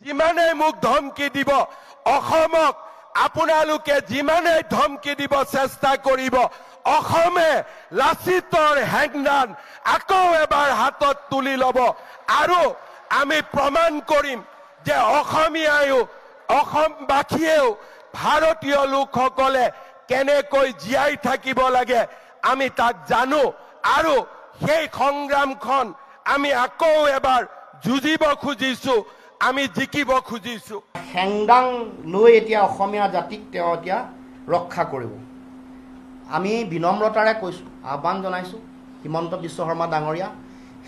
যিমানেই মোক ধমকি দিব অসমক আপোনালোকে যিমানেই ধমকি দিব চেষ্টা কৰিব অসমে লাচিতৰ হেংদান আকৌ এবাৰ হাতত তুলি ল'ব আৰু আমি প্ৰমাণ কৰিম যে অসমীয়ায়ো অসমবাসীয়েও ভাৰতীয় লোকসকলে কেনেকৈ জীয়াই থাকিব লাগে আমি তাক জানো আৰু সেই সংগ্ৰামখন আমি আকৌ এবাৰ যুঁজিব খুজিছো আমি জিকিব খুজিছো হেংদাং লৈ এতিয়া অসমীয়া জাতিক তেওঁ এতিয়া ৰক্ষা কৰিব আমি বিনম্ৰতাৰে কৈছো আহ্বান জনাইছো হিমন্ত বিশ্ব শৰ্মা ডাঙৰীয়া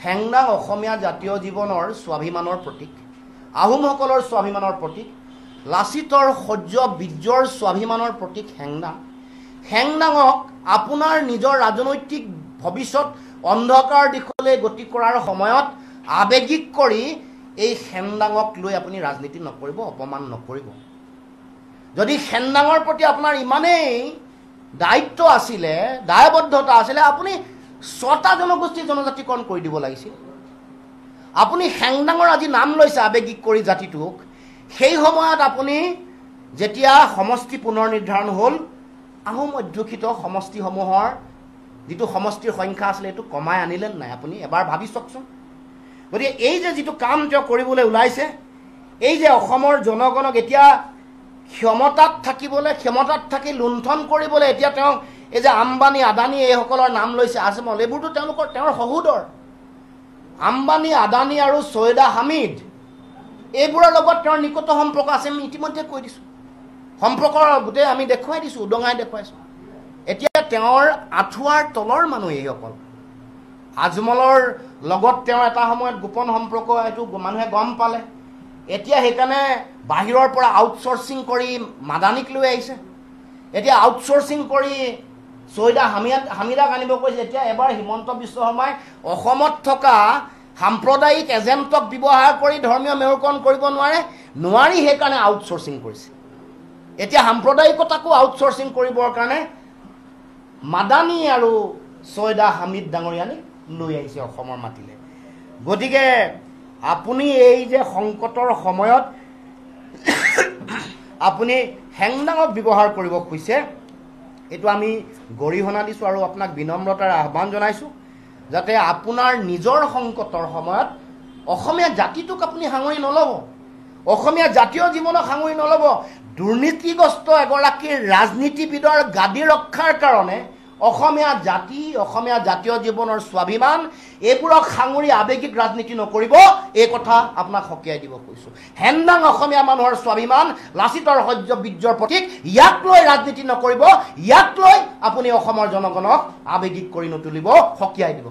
হেংদাং অসমীয়া জাতীয় জীৱনৰ স্বাভিমানৰ প্ৰতীক আহোমসকলৰ স্বাভিমানৰ প্ৰতীক লাচিতৰ সহ্য বীৰ্যৰ স্বাভিমানৰ প্ৰতীক হেংদাঙক আপোনাৰ নিজৰ ৰাজনৈতিক ভৱিষ্যত অন্ধকাৰ দিশলৈ গতি কৰাৰ সময়ত আবেগিক কৰি এই হেংদাঙক লৈ আপুনি ৰাজনীতি নকৰিব অপমান নকৰিব যদি হেংদাঙৰ প্ৰতি আপোনাৰ ইমানেই দায়িত্ব আছিলে দায়বদ্ধতা আছিলে আপুনি 6টা জনগোষ্ঠী জনজাতিকৰণ কৰি দিব লাগিছিল আপুনি হেংদাঙৰ আজি নাম লৈছে আবেগিক কৰি জাতিটোক সেই সময়ত আপুনি যেতিয়া সমষ্টি পুনৰ নিৰ্ধাৰণ হ'ল আহোম অধ্যুষিত সমষ্টিসমূহৰ যিটো সমষ্টিৰ সংখ্যা আছিলে এইটো কমাই আনিলে নাই আপুনি এবাৰ ভাবি চাওকচোন গতিকে এই যে যিটো কাম তেওঁ কৰিবলৈ ওলাইছে এই যে অসমৰ জনগণক এতিয়া ক্ষমতাত থাকি লুণ্ঠন কৰিবলৈ এতিয়া তেওঁ এই যে আম্বানী আদানী এইসকলৰ নাম লৈছে আজমল এইবোৰতো তেওঁৰ সহোদৰ আম্বানী আদানী আৰু ছৈয়দা হামিদ এইবোৰৰ লগত তেওঁৰ নিকট সম্পৰ্ক আছে আমি ইতিমধ্যে কৈ দিছোঁ সম্পৰ্কৰ গোটেই আমি দেখুৱাই দিছোঁ উদঙাই দেখুৱাইছোঁ এতিয়া তেওঁৰ আঁঠুৱাৰ তলৰ মানুহ এইসকল আজমলৰ লগত তেওঁ এটা সময়ত গোপন সম্পৰ্ক এইটো মানুহে গম পালে এতিয়া সেইকাৰণে বাহিৰৰ পৰা আউটচোৰ্চিং কৰি মাদানীক লৈ আহিছে এতিয়া আউটচোৰ্চিং কৰি ছৈয়দা হামিদাক আনিব কৈছে এতিয়া এবাৰ হিমন্ত বিশ্ব শৰ্মাই অসমত থকা সাম্প্ৰদায়িক এজেণ্টক ব্যৱহাৰ কৰি ধৰ্মীয় মেৰুকৰণ কৰিব নোৱাৰি সেইকাৰণে আউটচোৰ্চিং কৰিছে এতিয়া সাম্প্ৰদায়িকতাকো আউটচোৰ্চিং কৰিবৰ কাৰণে মাদানী আৰু ছৈয়দা হামিদ ডাঙৰীয়ানীক লৈ আহিছে অসমৰ মাটিলে গতিকে আপুনি এই যে সংকটৰ সময়ত আপুনি হেংদাঙক ব্যৱহাৰ কৰিব খুজিছে এইটো আমি গৰিহণা দিছোঁ আৰু আপোনাক বিনম্ৰতাৰে আহ্বান জনাইছোঁ যাতে আপোনাৰ নিজৰ সংকটৰ সময়ত অসমীয়া জাতিটোক আপুনি সাঙুৰি নল'ব অসমীয়া জাতীয় জীৱনক সাঙুৰি নল'ব দুৰ্নীতিগ্ৰস্ত এগৰাকী ৰাজনীতিবিদৰ গাদী ৰক্ষাৰ কাৰণে অসমীয়া জাতীয় জীৱনৰ স্বাভিমান এইবোৰক সাঙুৰি আবেগিক ৰাজনীতি নকৰিব এই কথা আপোনাক সকীয়াই দিব কৈছোঁ হেংদাং অসমীয়া মানুহৰ স্বাভিমান লাচিতৰ সহ্য বীৰ্যৰ প্ৰতীক ইয়াক লৈ ৰাজনীতি নকৰিব ইয়াক লৈ আপুনি অসমৰ জনগণক আবেগিক কৰি নতুলিব সকীয়াই দিব